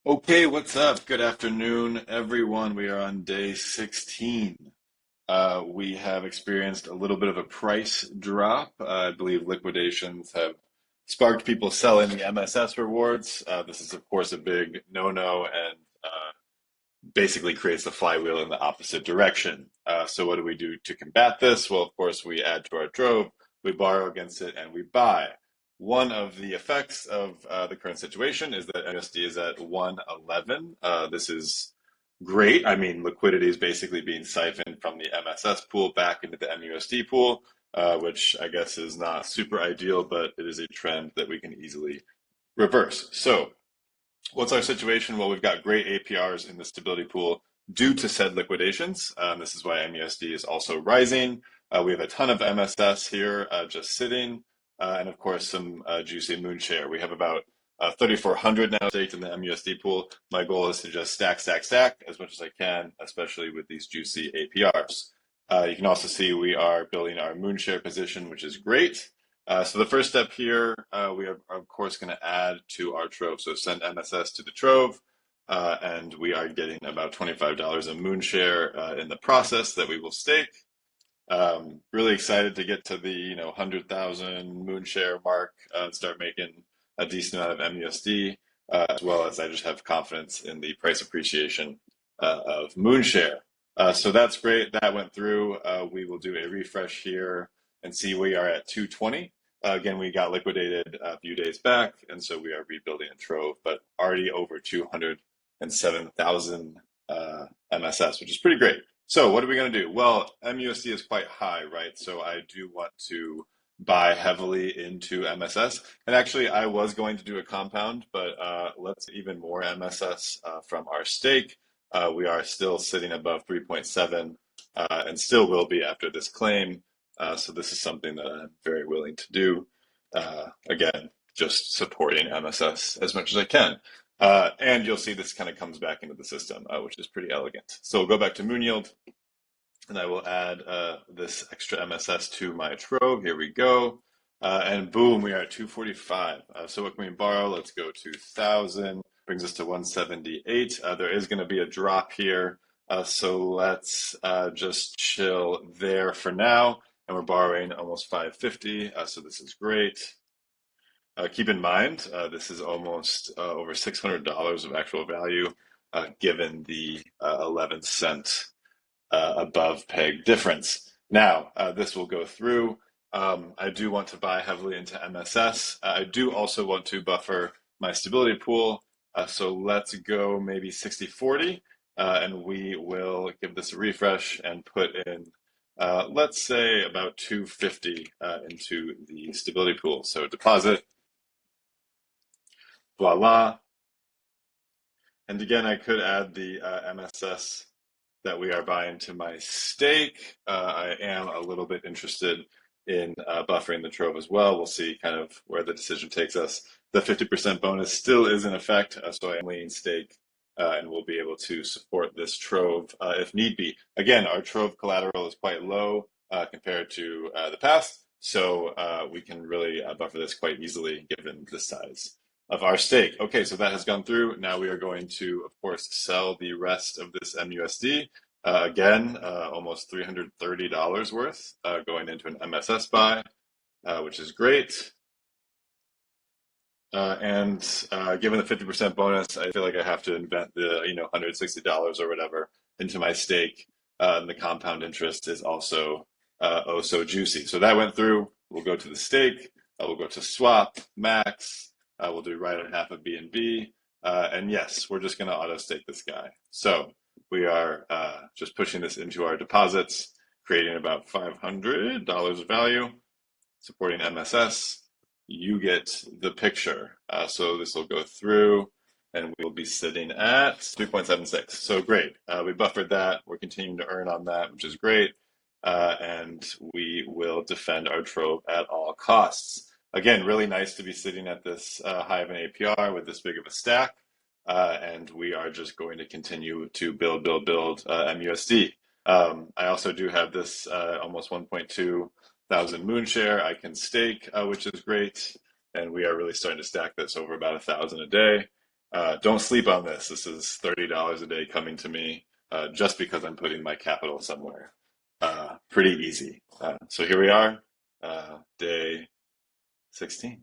Okay, what's up? Good afternoon, everyone. We are on day 16. We have experienced a little bit of a price drop. I believe liquidations have sparked people selling the MSS rewards. This is, of course, a big no-no and basically creates the flywheel in the opposite direction. So what do we do to combat this? Well, of course, we add to our trove, we borrow against it, and we buy. One of the effects of the current situation is that MUSD is at 111. This is great. I mean, liquidity is basically being siphoned from the MSS pool back into the MUSD pool, which I guess is not super ideal, but it is a trend that we can easily reverse. So what's our situation? Well, we've got great APRs in the stability pool due to said liquidations. This is why MUSD is also rising. We have a ton of MSS here just sitting, and of course some juicy moon share. We have about 3,400 now staked in the MUSD pool. My goal is to just stack, stack, stack as much as I can, especially with these juicy APRs. You can also see we are building our moon share position, which is great. So the first step here, we are of course going to add to our trove. So send MSS to the trove, and we are getting about $25 a moon share in the process that we will stake. Really excited to get to the 100,000 moon share mark and start making a decent amount of MUSD, as well as I just have confidence in the price appreciation of moon share. So that's great. That went through. We will do a refresh here and see we are at 220. Again, we got liquidated a few days back, and so we are rebuilding a trove, but already over 207,000 MSS, which is pretty great. So what are we going to do? Well, MUSD is quite high, right? So I do want to buy heavily into MSS. And actually, I was going to do a compound, but let's even more MSS from our stake. We are still sitting above 3.7 and still will be after this claim. So this is something that I'm very willing to do. Again, just supporting MSS as much as I can. And you'll see this kind of comes back into the system, which is pretty elegant. So we'll go back to moon yield, and I will add this extra MSS to my trove. Here we go. And boom, we are at 245. So what can we borrow? Let's go to 1,000. Brings us to 178. There is going to be a drop here. So let's just chill there for now. And we're borrowing almost 550. So this is great. Keep in mind, this is almost over $600 of actual value, given the 11-cent above peg difference. Now, this will go through. I do want to buy heavily into MSS. I do also want to buffer my stability pool. So let's go maybe 60-40, and we will give this a refresh and put in, let's say, about 250 into the stability pool. So deposit, voila. And again, I could add the MSS that we are buying to my stake. I am a little bit interested in buffering the trove as well. We'll see kind of where the decision takes us. The 50% bonus still is in effect, so I am leaning stake, and we'll be able to support this trove if need be. Again, our trove collateral is quite low compared to the past, so we can really buffer this quite easily given the size of our stake. Okay, so that has gone through. Now we are going to, of course, sell the rest of this MUSD. Again, almost $330 worth going into an MSS buy, which is great. And given the 50% bonus, I feel like I have to invent the $160 or whatever into my stake. And the compound interest is also oh so juicy. So that went through. We'll go to the stake. We'll go to swap max. We'll do right on half of BNB. And yes, we're just going to auto stake this guy. So we are just pushing this into our deposits, creating about $500 of value, supporting MSS. You get the picture. So this will go through and we will be sitting at 3.76. So great. We buffered that. We're continuing to earn on that, which is great. And we will defend our trove at all costs. Again, really nice to be sitting at this high of an APR with this big of a stack. And we are just going to continue to build MUSD. I also do have this almost 1.2 thousand moon share I can stake, which is great. And we are really starting to stack this over about 1,000 a day. Don't sleep on this. This is $30 a day coming to me just because I'm putting my capital somewhere. Pretty easy. So here we are, day 16.